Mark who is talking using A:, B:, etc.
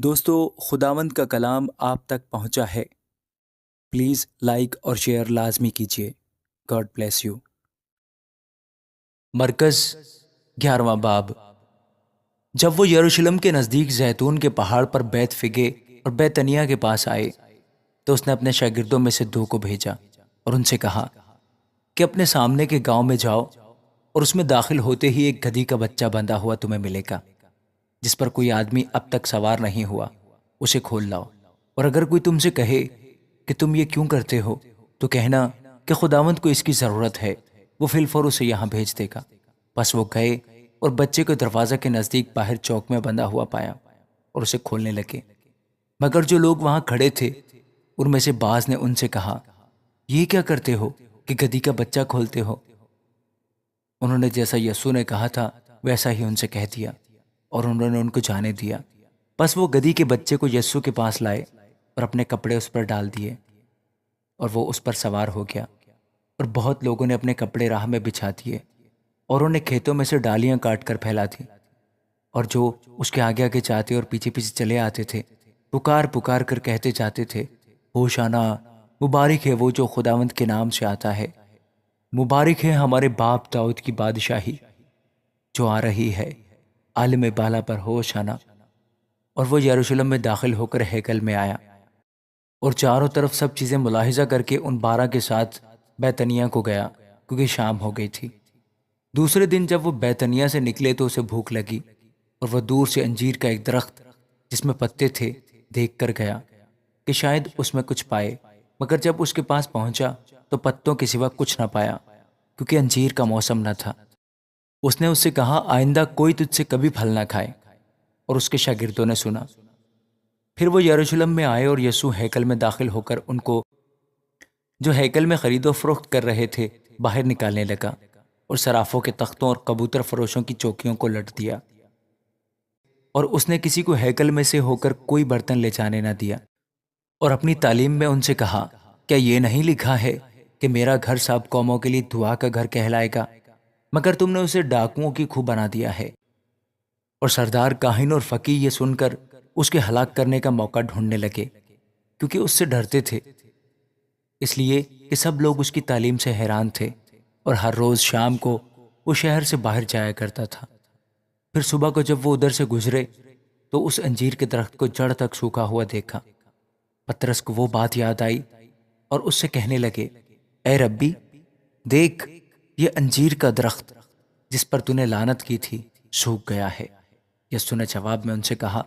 A: دوستو، خداوند کا کلام آپ تک پہنچا ہے۔ پلیز لائک اور شیئر لازمی کیجیے۔ God bless you.
B: مرکز 11واں باب۔ جب وہ یروشلم کے نزدیک زیتون کے پہاڑ پر بیت فگے اور بیتنیا کے پاس آئے تو اس نے اپنے شاگردوں میں سے 2 کو بھیجا اور ان سے کہا کہ اپنے سامنے کے گاؤں میں جاؤ اور اس میں داخل ہوتے ہی ایک گدھی کا بچہ بندھا ہوا تمہیں ملے گا، جس پر کوئی آدمی اب تک سوار نہیں ہوا، اسے کھول لاؤ۔ اور اگر کوئی تم سے کہے کہ تم یہ کیوں کرتے ہو تو کہنا کہ خداوند کو اس کی ضرورت ہے، وہ فی الفور اسے یہاں بھیج دے گا۔ پس وہ گئے اور بچے کو دروازہ کے نزدیک باہر چوک میں بندھا ہوا پایا اور اسے کھولنے لگے۔ مگر جو لوگ وہاں کھڑے تھے ان میں سے بعض نے ان سے کہا، یہ کیا کرتے ہو کہ گدھی کا بچہ کھولتے ہو؟ انہوں نے جیسا یسوع نے کہا تھا ویسا ہی ان سے کہہ دیا اور انہوں نے ان کو جانے دیا۔ پس وہ گدھی کے بچے کو یسوع کے پاس لائے اور اپنے کپڑے اس پر ڈال دیے اور وہ اس پر سوار ہو گیا۔ اور بہت لوگوں نے اپنے کپڑے راہ میں بچھا دیے اور انہیں کھیتوں میں سے ڈالیاں کاٹ کر پھیلا دی، اور جو اس کے آگے آگے جاتے اور پیچھے پیچھے چلے آتے تھے پکار پکار کر کہتے جاتے تھے، ہوشانا، مبارک ہے وہ جو خداوند کے نام سے آتا ہے، مبارک ہے ہمارے باپ داؤد کی بادشاہی جو آ رہی ہے، عالم بالا پر ہوشانا۔ اور وہ یروشلم میں داخل ہو کر ہیکل میں آیا اور چاروں طرف سب چیزیں ملاحظہ کر کے ان 12 کے ساتھ بیتنیا کو گیا، کیونکہ شام ہو گئی تھی۔ دوسرے دن جب وہ بیتنیا سے نکلے تو اسے بھوک لگی، اور وہ دور سے انجیر کا ایک درخت جس میں پتے تھے دیکھ کر گیا کہ شاید اس میں کچھ پائے، مگر جب اس کے پاس پہنچا تو پتوں کے سوا کچھ نہ پایا، کیونکہ انجیر کا موسم نہ تھا۔ اس نے اس سے کہا، آئندہ کوئی تجھ سے کبھی پھل نہ کھائے۔ اور اس کے شاگردوں نے سنا۔ پھر وہ یروشلم میں آئے اور یسوع ہیکل میں داخل ہو کر ان کو جو ہیکل میں خرید و فروخت کر رہے تھے باہر نکالنے لگا، اور صرافوں کے تختوں اور کبوتر فروشوں کی چوکیوں کو لٹ دیا۔ اور اس نے کسی کو ہیکل میں سے ہو کر کوئی برتن لے جانے نہ دیا، اور اپنی تعلیم میں ان سے کہا، کیا یہ نہیں لکھا ہے کہ میرا گھر سب قوموں کے لیے دعا کا گھر کہلائے گا؟ مگر تم نے اسے ڈاکوؤں کی کھو بنا دیا ہے۔ اور سردار کاہن اور فقیہ یہ سن کر اس کے ہلاک کرنے کا موقع ڈھونڈنے لگے، کیونکہ اس سے ڈرتے تھے، اس لیے کہ سب لوگ اس کی تعلیم سے حیران تھے۔ اور ہر روز شام کو وہ شہر سے باہر جایا کرتا تھا۔ پھر صبح کو جب وہ ادھر سے گزرے تو اس انجیر کے درخت کو جڑ تک سوکھا ہوا دیکھا۔ پترس کو وہ بات یاد آئی اور اس سے کہنے لگے، اے ربی، دیکھ، یہ انجیر کا درخت جس پر تو نے لعنت کی تھی سوکھ گیا ہے۔ یسوع نے جواب میں ان سے کہا،